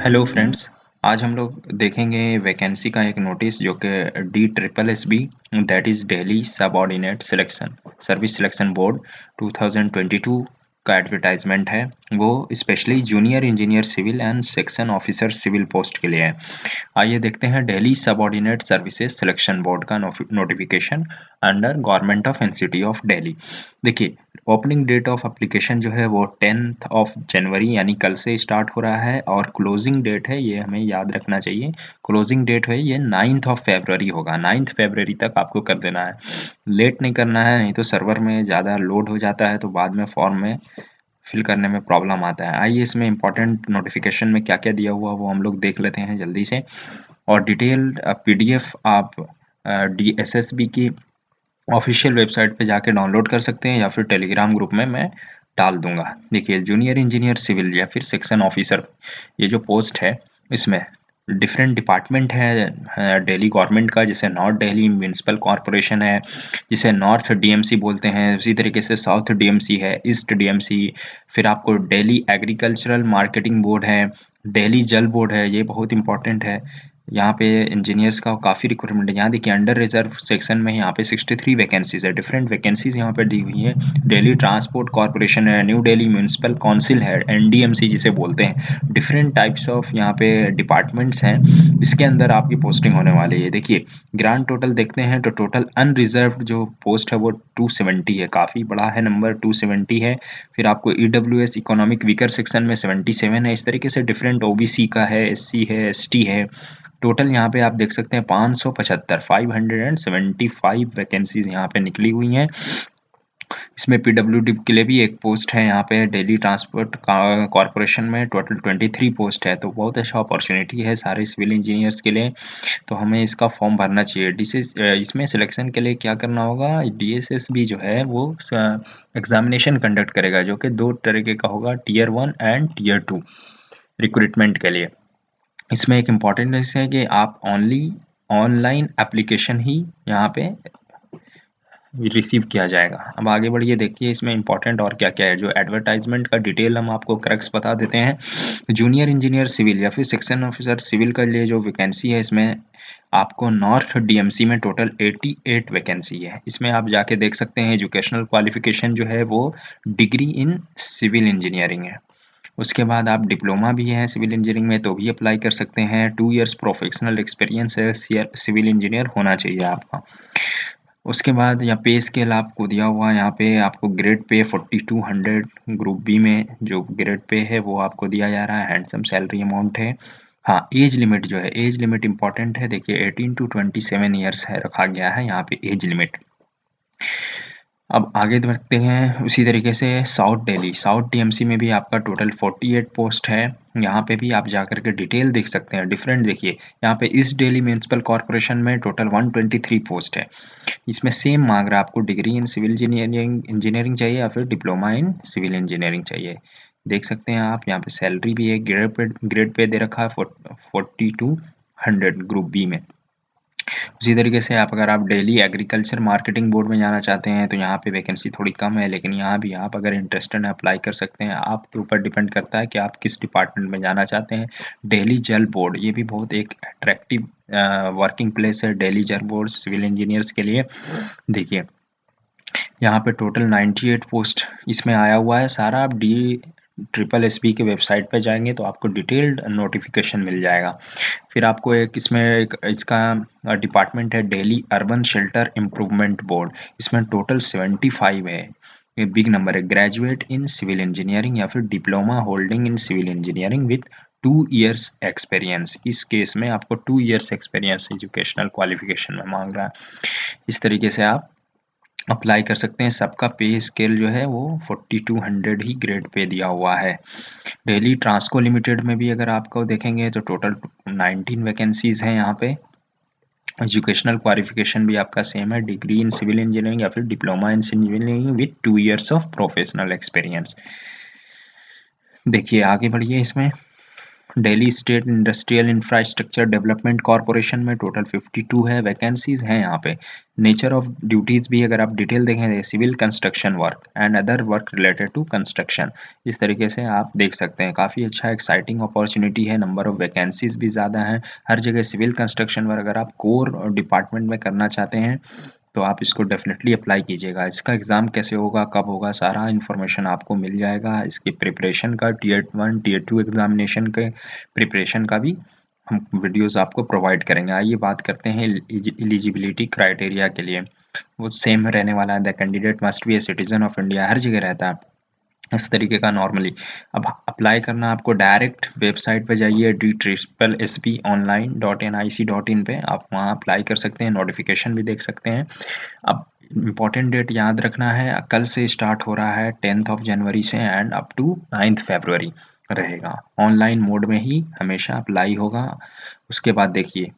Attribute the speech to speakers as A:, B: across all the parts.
A: Hello friends. आज हम लोग देखेंगे वैकेंसी का एक नोटिस जो कि DSSB that is Delhi subordinate selection service selection board 2022 का एडवर्टाइजमेंट है। वो specially junior engineer civil and section officer civil post के लिए है। आइए देखते हैं Delhi subordinate services selection board का notification under government of NCT of Delhi. देखिए, ओपनिंग डेट ऑफ एप्लीकेशन जो है वो 10th ऑफ जनवरी यानी कल से स्टार्ट हो रहा है और क्लोजिंग डेट है, ये हमें याद रखना चाहिए, क्लोजिंग डेट है ये 9th ऑफ फरवरी होगा। 9th फरवरी तक आपको कर देना है, लेट नहीं करना है, नहीं तो सर्वर में ज़्यादा लोड हो जाता है तो बाद में फॉर्म में फिल करने में प्रॉब्लम आता है। आइए इसमें इंपॉर्टेंट नोटिफिकेशन में क्या क्या दिया हुआ वो हम लोग देख लेते हैं जल्दी से। और डिटेल्ड पीडीएफ आप DSSB की ऑफिशियल वेबसाइट पे जाके डाउनलोड कर सकते हैं या फिर टेलीग्राम ग्रुप में मैं डाल दूंगा। देखिए, जूनियर इंजीनियर सिविल या फिर सेक्शन ऑफिसर, ये जो पोस्ट है इसमें डिफरेंट डिपार्टमेंट है दिल्ली गवर्नमेंट का, जैसे नॉर्थ दिल्ली म्यूनिसिपल कॉरपोरेशन है जिसे नॉर्थ डीएमसी बोलते हैं, उसी तरीके से साउथ डीएमसी है, ईस्ट डीएमसी, फिर आपको दिल्ली एग्रीकल्चरल मार्केटिंग बोर्ड है, दिल्ली जल बोर्ड है, ये बहुत इंपॉर्टेंट है। यहाँ पे इंजीनियर्स का काफ़ी रिक्वायरमेंट है। यहाँ देखिए अंडर रिजर्व सेक्शन में यहाँ पे 63 वैकेंसीज है, डिफरेंट वैकेंसीज यहाँ पे दी हुई है। दिल्ली ट्रांसपोर्ट कॉर्पोरेशन है, न्यू दिल्ली म्यूनिसिपल काउंसिल है, एनडीएमसी जिसे बोलते हैं, डिफरेंट टाइप्स ऑफ यहाँ पे डिपार्टमेंट्स हैं, इसके अंदर आपकी पोस्टिंग होने वाली है। देखिए, ग्रांड टोटल देखते हैं तो टोटल अनरिजर्व जो पोस्ट है वो 270 है, काफ़ी बड़ा है नंबर, 270 है। फिर आपको ईडब्ल्यूएस इकोनॉमिक वीकर सेक्शन में 77 है, इस तरीके से डिफरेंट ओबीसी का है, एससी है, एसटी है। टोटल यहाँ पे आप देख सकते हैं 575 वैकेंसीज यहाँ पे निकली हुई हैं। इसमें पीडब्ल्यूडी के लिए भी एक पोस्ट है, यहाँ पे दिल्ली ट्रांसपोर्ट कॉरपोरेशन में टोटल 23 पोस्ट है, तो बहुत अच्छा अपॉर्चुनिटी है सारे सिविल इंजीनियर्स के लिए, तो हमें इसका फॉर्म भरना चाहिए। इसमें सिलेक्शन के लिए क्या करना होगा, DSSB जो है वो एग्जामिनेशन कंडक्ट करेगा जो कि दो तरीके का होगा, Tier 1 एंड Tier 2 रिक्रूटमेंट के लिए। इसमें एक इम्पॉर्टेंट है कि आप ओनली ऑनलाइन एप्लीकेशन ही यहाँ पे रिसीव किया जाएगा। अब आगे बढ़िए, देखिए इसमें इंपॉर्टेंट और क्या क्या है। जो एडवर्टाइजमेंट का डिटेल हम आपको क्रक्स बता देते हैं। जूनियर इंजीनियर सिविल या फिर सेक्शन ऑफिसर सिविल का लिए जो वैकेंसी है, इसमें आपको नॉर्थ डीएमसी में टोटल 88 वैकेंसी है। इसमें आप जाके देख सकते हैं एजुकेशनल क्वालिफिकेशन जो है वो डिग्री इन सिविल इंजीनियरिंग है। उसके बाद आप डिप्लोमा भी है सिविल इंजीनियरिंग में तो भी अप्लाई कर सकते हैं। 2 इयर्स प्रोफेशनल एक्सपीरियंस है सिविल इंजीनियर होना चाहिए आपका। उसके बाद यहाँ पे स्केल आपको दिया हुआ है, यहाँ पे आपको ग्रेड पे 4200, ग्रुप बी में जो ग्रेड पे है वो आपको दिया जा रहा है, हैंडसम सैलरी अमाउंट है। हाँ, एज लिमिट जो है, एज लिमिट इंपॉर्टेंट है। देखिए 18 to 27 ईयर्स है, रखा गया है यहाँ पे एज लिमिट। अब आगे बढ़ते हैं, उसी तरीके से साउथ डीएमसी में भी आपका टोटल 48 पोस्ट है। यहाँ पे भी आप जाकर के डिटेल देख सकते हैं। डिफरेंट देखिए, यहाँ पे ईस्ट दिल्ली म्यूनिसिपल कॉर्पोरेशन में टोटल 123 पोस्ट है। इसमें सेम मांग रहा है, आपको डिग्री इन सिविल इंजीनियरिंग चाहिए या फिर डिप्लोमा इन सिविल इंजीनियरिंग चाहिए। देख सकते हैं आप, यहाँ पे सैलरी भी है, ग्रेड पे दे रखा है 4200 ग्रुप बी में। उसी तरीके से अगर आप दिल्ली एग्रीकल्चर मार्केटिंग बोर्ड में जाना चाहते हैं तो यहाँ पे वैकेंसी थोड़ी कम है, लेकिन यहाँ भी आप अगर इंटरेस्टेड हैं अप्लाई कर सकते हैं। आपके ऊपर डिपेंड करता है कि आप किस डिपार्टमेंट में जाना चाहते हैं। दिल्ली जल बोर्ड, ये भी बहुत एक अट्रैक्टिव वर्किंग प्लेस है, दिल्ली जल बोर्ड सिविल इंजीनियर्स के लिए। देखिए यहाँ पे टोटल 98 पोस्ट इसमें आया हुआ है सारा। आप DSSB के वेबसाइट पे जाएंगे तो आपको डिटेल्ड नोटिफिकेशन मिल जाएगा। फिर आपको इसमें इसका डिपार्टमेंट है Delhi urban shelter improvement board, इसमें टोटल 75 है, ये बिग नंबर है। ग्रेजुएट इन सिविल इंजीनियरिंग या फिर diploma holding in civil engineering with 2 years experience, इस केस में आपको 2 इयर्स एक्सपीरियंस एजुकेशनल क्वालिफिकेशन में मांग रहा है। इस तरीके से आप अप्लाई कर सकते हैं। सबका पे स्केल जो है वो 4200 ही ग्रेड पे दिया हुआ है। दिल्ली ट्रांसको लिमिटेड में भी अगर आपको देखेंगे तो टोटल 19 वैकेंसीज हैं यहाँ पे। एजुकेशनल क्वालिफिकेशन भी आपका सेम है, डिग्री इन सिविल इंजीनियरिंग या फिर diploma in civil engineering with 2 years of professional experience. देखिए आगे बढ़िए, इसमें Delhi state industrial infrastructure development corporation में टोटल 52 है, वैकेंसीज हैं यहाँ पे। नेचर ऑफ ड्यूटीज भी अगर आप डिटेल देखें, civil construction work and other work related to construction, इस तरीके से आप देख सकते हैं। काफ़ी अच्छा एक्साइटिंग अपॉर्चुनिटी है, नंबर ऑफ वैकेंसीज भी ज़्यादा है हर जगह। सिविल कंस्ट्रक्शन वर्क अगर आप कोर डिपार्टमेंट में करना चाहते हैं तो आप इसको डेफिनेटली अप्लाई कीजिएगा। इसका एग्ज़ाम कैसे होगा, कब होगा, सारा इन्फॉर्मेशन आपको मिल जाएगा। इसकी प्रिपरेशन का टीयर 1 टीयर 2 एग्जामिनेशन के प्रिपरेशन का भी हम वीडियोस आपको प्रोवाइड करेंगे। आइए बात करते हैं एलिजिबिलिटी क्राइटेरिया के लिए। वो सेम रहने वाला है, the candidate must be a citizen of India, हर जगह रहता है इस तरीके का नॉर्मली। अब अप्लाई करना आपको डायरेक्ट वेबसाइट पे जाइए DSSSBonline.nic.in पे, आप वहाँ अप्लाई कर सकते हैं, नोटिफिकेशन भी देख सकते हैं। अब इम्पॉर्टेंट डेट याद रखना है, कल से स्टार्ट हो रहा है 10th ऑफ जनवरी से एंड अप टू 9th फरवरी रहेगा। ऑनलाइन मोड में ही हमेशा अप्लाई होगा। उसके बाद देखिए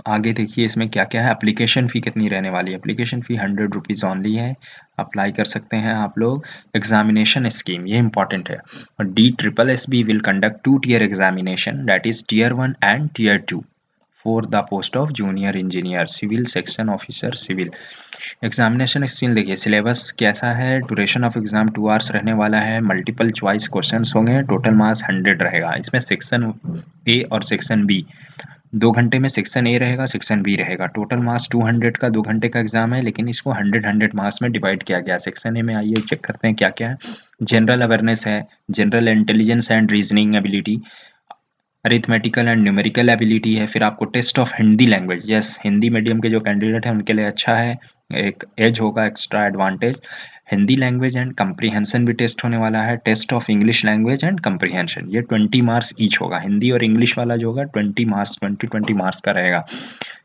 A: आगे, देखिए इसमें क्या क्या है। एप्लीकेशन फ़ी कितनी रहने वाली है, एप्लीकेशन फ़ी 100 रुपीज़ ऑनली है, अप्लाई कर सकते हैं आप लोग। एग्जामिनेशन स्कीम ये इंपॉर्टेंट है, और DSSB will conduct 2 tier examination, that is tier 1 and tier 2 for the post of junior engineer civil section officer civil. Examination skill देखिए, सिलेबस कैसा है, ड्यूरेशन ऑफ एग्जाम 2 आवर्स रहने वाला है, मल्टीपल चॉइस क्वेश्चंस होंगे, total marks 100 रहेगा। इसमें section A और सेक्शन बी, 2 घंटे में सेक्शन ए रहेगा, सेक्शन बी रहेगा। टोटल मार्क्स 200 का 2 घंटे का एग्जाम है, लेकिन इसको 100 मार्क्स में डिवाइड किया गया। सेक्शन ए में आइए चेक करते हैं क्या क्या है। जनरल अवेयरनेस है, general intelligence and reasoning ability, arithmetical and numerical ability है। फिर आपको test of Hindi language, yes Hindi medium के जो कैंडिडेट हैं उनके लिए अच्छा है, एक एज होगा, extra advantage. Hindi language and comprehension भी टेस्ट होने वाला है, test of English language and comprehension, ये 20 मार्क्स ईच होगा। हिंदी और इंग्लिश वाला जो होगा 20 मार्क्स, 20 मार्क्स का रहेगा।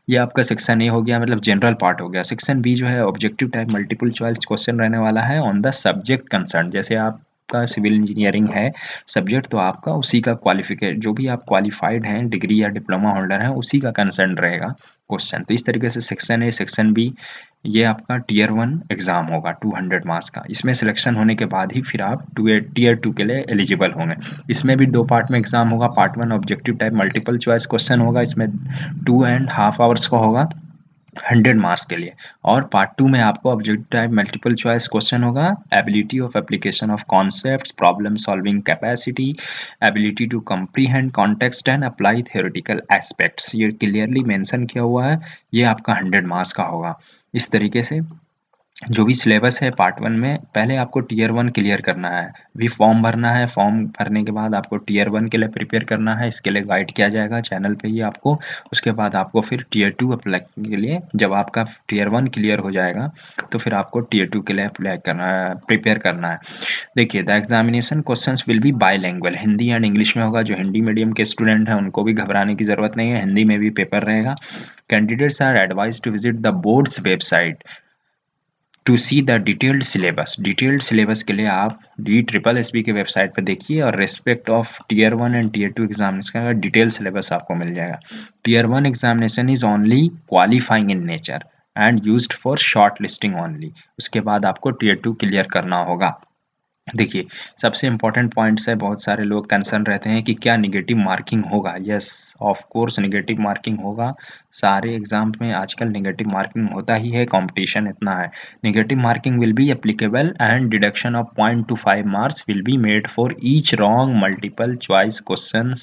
A: ये आपका सेक्शन ए हो गया, मतलब जनरल पार्ट हो गया। सेक्शन बी जो है objective type multiple choice question रहने वाला है ऑन द सब्जेक्ट कंसर्न। जैसे आपका सिविल इंजीनियरिंग है सब्जेक्ट, तो आपका उसी का क्वालिफिकेशन, जो भी आप क्वालिफाइड हैं डिग्री या डिप्लोमा होल्डर हैं, उसी का कंसर्न रहेगा क्वेश्चन। तो इस तरीके से सेक्शन ए सेक्शन बी ये आपका टियर 1 एग्जाम होगा 200 मार्क्स का। इसमें सिलेक्शन होने के बाद ही फिर आप टियर 2 के लिए एलिजिबल होंगे। इसमें भी 2 पार्ट में एग्जाम होगा। Part 1 objective type multiple choice question होगा, इसमें 2.5 आवर्स का होगा 100 मार्क्स के लिए। और पार्ट 2 में आपको objective type multiple choice question होगा, ability of application of concepts, problem solving capacity, ability to comprehend context and apply theoretical aspects, ये क्लियरली मेंशन किया हुआ है। ये आपका 100 मार्क्स का होगा। इस तरीके से जो भी सिलेबस है पार्ट 1 में, पहले आपको टियर 1 क्लियर करना है, भी फॉर्म भरना है। फॉर्म भरने के बाद आपको टियर 1 के लिए प्रिपेयर करना है, इसके लिए गाइड किया जाएगा चैनल पे ही आपको। उसके बाद आपको फिर टियर 2 अप्लाई के लिए, जब आपका टियर 1 क्लियर हो जाएगा तो फिर आपको टियर 2 के लिए अप्लाई करना है, प्रिपेयर करना है। देखिए the examination questions will be bilingual, Hindi and English में होगा। जो हिंदी मीडियम के स्टूडेंट हैं उनको भी घबराने की जरूरत नहीं है, हिंदी में भी पेपर रहेगा। Candidates are advise to visit the board's website to see the detailed syllabus. Detailed syllabus के लिए आप DSSB के वेबसाइट पर देखिए, और respect of tier 1 and tier 2 examination का डिटेल सिलेबस आपको मिल जाएगा। Tier 1 examination is only qualifying in nature and used for short listing only. उसके बाद आपको टियर 2 क्लियर करना होगा। देखिए सबसे इम्पोर्टेंट पॉइंट्स है, बहुत सारे लोग कंसर्न रहते हैं कि क्या निगेटिव मार्किंग होगा। Yes of course negative marking होगा, सारे एग्जाम में आजकल निगेटिव मार्किंग होता ही है, कंपटीशन इतना है। Negative marking will be applicable and deduction of 0.25 marks will be made for each wrong multiple choice question.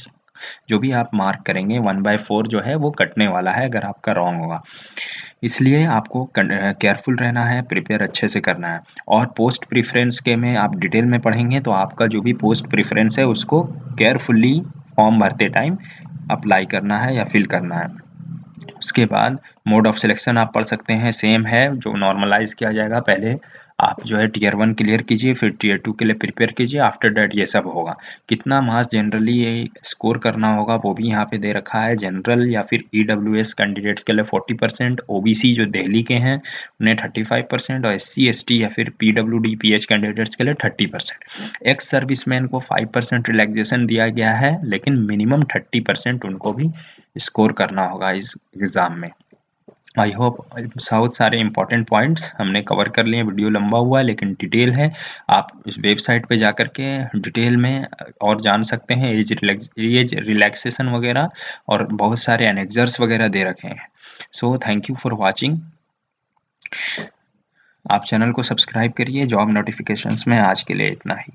A: जो भी आप मार्क करेंगे 1/4 जो है वो कटने वाला है अगर आपका रॉन्ग होगा। इसलिए आपको केयरफुल रहना है, प्रिपेयर अच्छे से करना है। और पोस्ट प्रेफरेंस के में आप डिटेल में पढ़ेंगे तो आपका जो भी पोस्ट प्रेफरेंस है उसको केयरफुली फॉर्म भरते टाइम अप्लाई करना है या फिल करना है। उसके बाद मोड ऑफ सिलेक्शन आप पढ़ सकते हैं, सेम है जो नॉर्मलाइज किया जाएगा। पहले आप जो है टियर 1 क्लियर कीजिए, फिर टियर 2 के लिए प्रिपेयर कीजिए, आफ्टर दैट ये सब होगा। कितना मार्क्स जनरली ये स्कोर करना होगा वो भी यहाँ पे दे रखा है। जनरल या फिर EWS कैंडिडेट्स के लिए 40%, OBC जो दिल्ली के हैं उन्हें 35%, और SC ST या फिर PWD PH कैंडिडेट्स के लिए 30%। एक्स सर्विसमैन को 5% रिलैक्सेशन दिया गया है, लेकिन मिनिमम 30% उनको भी स्कोर करना होगा इस एग्ज़ाम में। आई होप बहुत सारे इंपॉर्टेंट पॉइंट्स हमने कवर कर लिए। वीडियो लंबा हुआ लेकिन डिटेल है। आप इस वेबसाइट पे जा करके डिटेल में और जान सकते हैं। एज रिलैक्सेशन वगैरह और बहुत सारे एनेक्सर्स वगैरह दे रखे हैं। So thank you for watching. आप चैनल को सब्सक्राइब करिए। जॉब नोटिफिकेशंस में आज के लिए इतना ही।